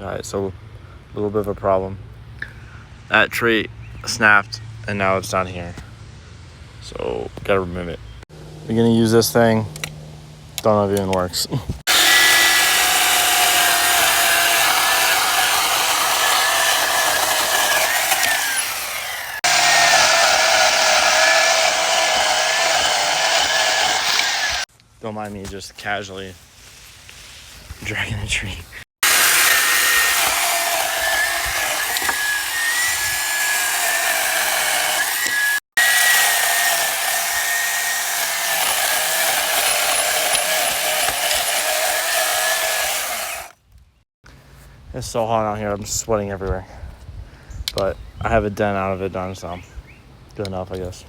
Alright, so a little bit of a problem. That tree snapped and now it's down here. So gotta remove it. We're gonna use this thing. Don't know if it even works. Don't mind me just casually dragging a tree. It's so hot out here, I'm sweating everywhere. But I have a dent out of it done, so good enough, I guess.